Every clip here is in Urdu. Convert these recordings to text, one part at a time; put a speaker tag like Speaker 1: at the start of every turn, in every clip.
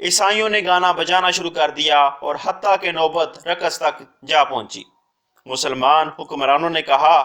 Speaker 1: عیسائیوں نے گانا بجانا شروع کر دیا اور حتیٰ کہ نوبت رقص تک جا پہنچی۔ مسلمان حکمرانوں نے کہا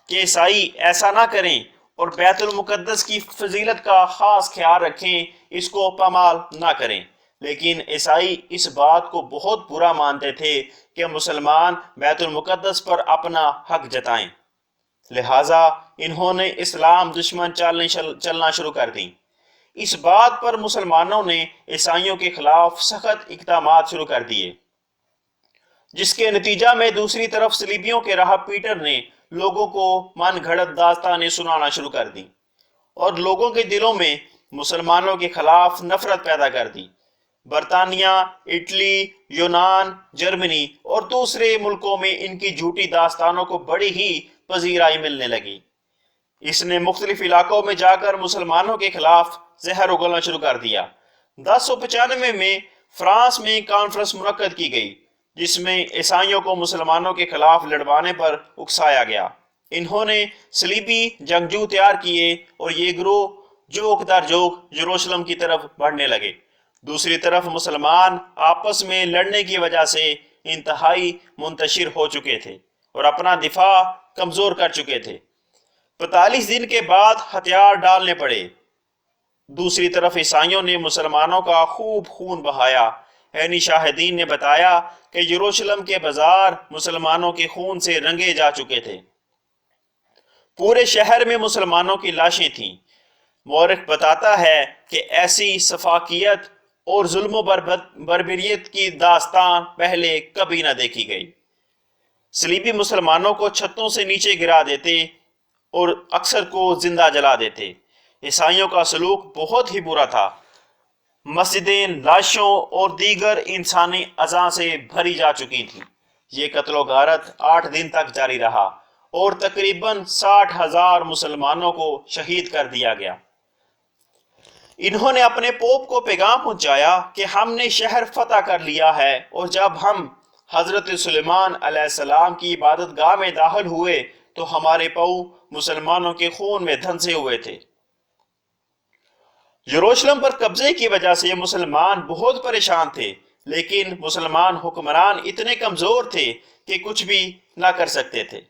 Speaker 1: کہ عیسائی ایسا نہ کریں اور بیت المقدس کی فضیلت کا خاص خیال رکھیں، اس کو پامال نہ کریں، لیکن عیسائی اس بات کو بہت برا مانتے تھے کہ مسلمان بیت المقدس پر اپنا حق جتائیں، لہٰذا انہوں نے اسلام دشمن چلنا شروع کر دیں۔ اس بات پر مسلمانوں نے عیسائیوں کے خلاف سخت اقدامات شروع کر دیے، جس کے نتیجہ میں دوسری طرف صلیبیوں کے راہ پیٹر نے لوگوں کو من گھڑت داستانیں سنانا شروع کر دیں اور لوگوں کے دلوں میں مسلمانوں کے خلاف نفرت پیدا کر دی۔ برطانیہ، اٹلی، یونان، جرمنی اور دوسرے ملکوں میں ان کی جھوٹی داستانوں کو بڑی ہی پذیرائی ملنے لگی۔ اس نے مختلف علاقوں میں جا کر مسلمانوں کے خلاف زہر اگلنا شروع کر دیا۔ 1095 میں فرانس میں کانفرنس منعقد کی گئی، جس میں عیسائیوں کو مسلمانوں کے خلاف لڑوانے پر اکسایا گیا۔ انہوں نے صلیبی جنگجو تیار کیے اور یہ گروہ جوک در جوک یروشلم کی طرف بڑھنے لگے۔ دوسری طرف مسلمان آپس میں لڑنے کی وجہ سے انتہائی منتشر ہو چکے تھے اور اپنا دفاع کمزور کر چکے تھے۔ 45 دن کے بعد ہتھیار ڈالنے پڑے۔ دوسری طرف عیسائیوں نے مسلمانوں کا خوب خون بہایا۔ عینی شاہدین نے بتایا کہ یروشلم کے بازار مسلمانوں کے خون سے رنگے جا چکے تھے۔ پورے شہر میں مسلمانوں کی لاشیں تھیں۔ مورخ بتاتا ہے کہ ایسی سفاکیت اور ظلم و بربریت کی داستان پہلے کبھی نہ دیکھی گئی۔ صلیبی مسلمانوں کو چھتوں سے نیچے گرا دیتے اور اکثر کو زندہ جلا دیتے۔ عیسائیوں کا سلوک بہت ہی برا تھا۔ مسجدیں لاشوں اور دیگر انسانی اعضاء سے بھری جا چکی تھیں۔ یہ قتل و غارت 8 دن تک جاری رہا اور تقریباً 60,000 مسلمانوں کو شہید کر دیا گیا۔ انہوں نے اپنے پوپ کو پیغام پہنچایا کہ ہم نے شہر فتح کر لیا ہے، اور جب ہم حضرت سلیمان علیہ السلام کی عبادت گاہ میں داخل ہوئے تو ہمارے پاؤں مسلمانوں کے خون میں دھنسے ہوئے تھے۔ یروشلم پر قبضے کی وجہ سے مسلمان بہت پریشان تھے، لیکن مسلمان حکمران اتنے کمزور تھے کہ کچھ بھی نہ کر سکتے تھے،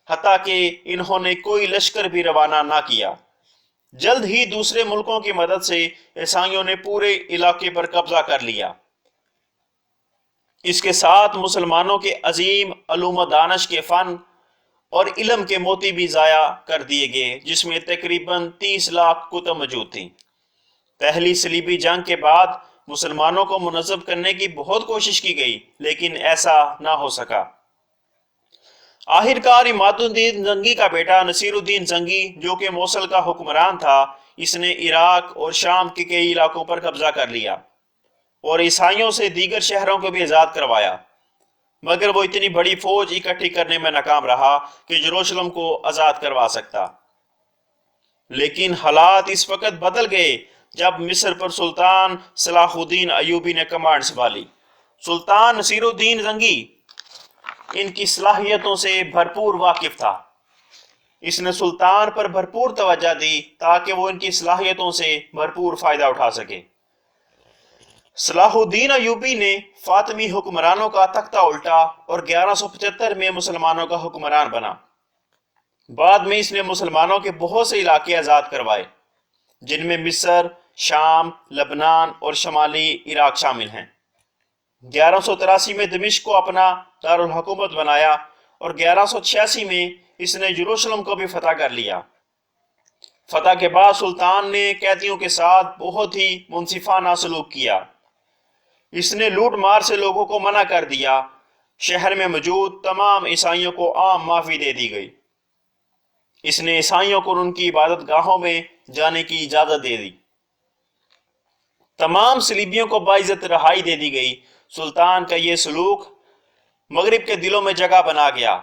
Speaker 1: حتیٰ کہ انہوں نے کوئی لشکر بھی روانہ نہ کیا۔ جلد ہی دوسرے ملکوں کی مدد سے عیسائیوں نے پورے علاقے پر قبضہ کر لیا۔ اس کے ساتھ مسلمانوں کے عظیم علوم و دانش کے فن اور علم کے موتی بھی ضائع کر دیے گئے، جس میں تقریباً 30 لاکھ کتب موجود تھیں۔ پہلی صلیبی جنگ کے بعد مسلمانوں کو منظم کرنے کی بہت کوشش کی گئی، لیکن ایسا نہ ہو سکا۔ آخرکار عماد الدین زنگی کا بیٹا نصیر الدین زنگی، جو کہ موصل کا حکمران تھا، اس نے عراق اور شام کے کئی علاقوں پر قبضہ کر لیا اور عیسائیوں سے دیگر شہروں کو بھی آزاد کروایا، مگر وہ اتنی بڑی فوج اکٹھی کرنے میں ناکام رہا کہ یروشلم کو آزاد کروا سکتا۔ لیکن حالات اس وقت بدل گئے جب مصر پر سلطان صلاح الدین ایوبی نے کمانڈ سنبھالی۔ سلطان نصیر الدین زنگی ان کی صلاحیتوں سے بھرپور واقف تھا۔ اس نے سلطان پر بھرپور توجہ دی تاکہ وہ ان کی صلاحیتوں سے بھرپور فائدہ اٹھا سکے۔ صلاح الدین ایوبی نے فاطمی حکمرانوں کا تختہ الٹا اور 1175 میں مسلمانوں کا حکمران بنا۔ بعد میں اس نے مسلمانوں کے بہت سے علاقے آزاد کروائے، جن میں مصر، شام، لبنان اور شمالی عراق شامل ہیں۔ 1183 میں دمشق کو اپنا دارالحکومت بنایا اور 1186 میں اس نے یروشلم کو بھی فتح کر لیا۔ فتح کے بعد سلطان نے قیدیوں کے ساتھ بہت ہی منصفانہ سلوک کیا۔ اس نے لوٹ مار سے لوگوں کو منع کر دیا۔ شہر میں موجود تمام عیسائیوں کو عام معافی دے دی گئی۔ اس نے عیسائیوں کو ان کی عبادت گاہوں میں جانے کی اجازت دے دی۔ تمام صلیبیوں کو باعزت رہائی دے دی گئی۔ سلطان کا یہ سلوک مغرب کے دلوں میں جگہ بنا گیا۔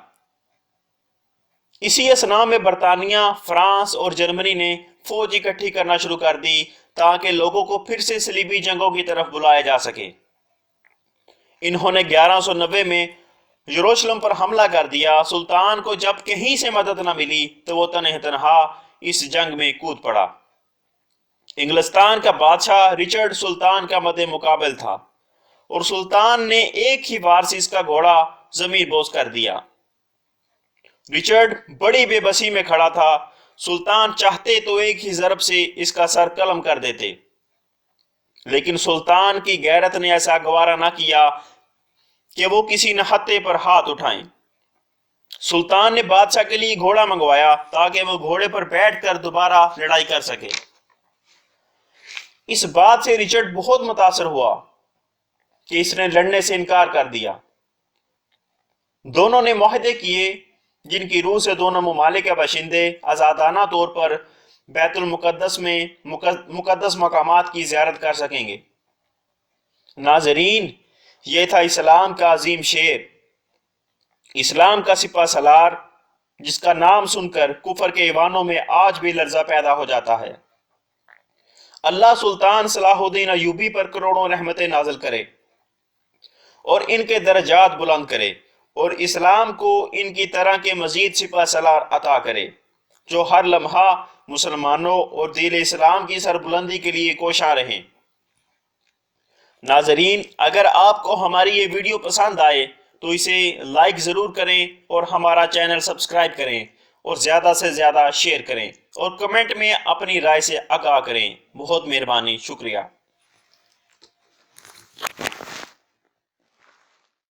Speaker 1: اسی اثناء میں برطانیہ، فرانس اور جرمنی نے فوج اکٹھی کرنا شروع کر دی تاکہ لوگوں کو پھر سے صلیبی جنگوں کی طرف بلایا جا سکے۔ انہوں نے 1190 میں یروشلم پر حملہ کر دیا۔ سلطان کو جب کہیں سے مدد نہ ملی تو وہ تنہا اس جنگ میں کود پڑا۔ انگلستان کا بادشاہ رچرڈ سلطان کا مد مقابل تھا اور سلطان نے ایک ہی وار سے اس کا گھوڑا زمین بوس کر دیا۔ رچرڈ بڑی بے بسی میں کھڑا تھا، سلطان چاہتے تو ایک ہی ضرب سے اس کا سر قلم کر دیتے، لیکن سلطان کی غیرت نے ایسا گوارا نہ کیا کہ وہ کسی نہتے پر ہاتھ اٹھائیں۔ سلطان نے بادشاہ کے لیے گھوڑا منگوایا تاکہ وہ گھوڑے پر بیٹھ کر دوبارہ لڑائی کر سکے۔ اس بات سے رچرڈ بہت متاثر ہوا کہ اس نے لڑنے سے انکار کر دیا۔ دونوں نے معاہدے کیے جن کی روح سے دونوں ممالک کے باشندے آزادانہ طور پر بیت المقدس میں مقدس مقامات کی زیارت کر سکیں گے۔ ناظرین، یہ تھا اسلام کا عظیم شعر، اسلام کا سپہ سالار، جس کا نام سن کر کفر کے ایوانوں میں آج بھی لرزہ پیدا ہو جاتا ہے۔ اللہ سلطان صلاح الدین ایوبی پر کروڑوں رحمتیں نازل کرے اور ان کے درجات بلند کرے، اور اسلام کو ان کی طرح کے مزید سپہ سالار عطا کرے جو ہر لمحہ مسلمانوں اور دین اسلام کی سربلندی کے لیے کوشاں رہیں۔ ناظرین، اگر آپ کو ہماری یہ ویڈیو پسند آئے تو اسے لائک ضرور کریں اور ہمارا چینل سبسکرائب کریں اور زیادہ سے زیادہ شیئر کریں اور کمنٹ میں اپنی رائے سے آگاہ کریں۔ بہت مہربانی، شکریہ۔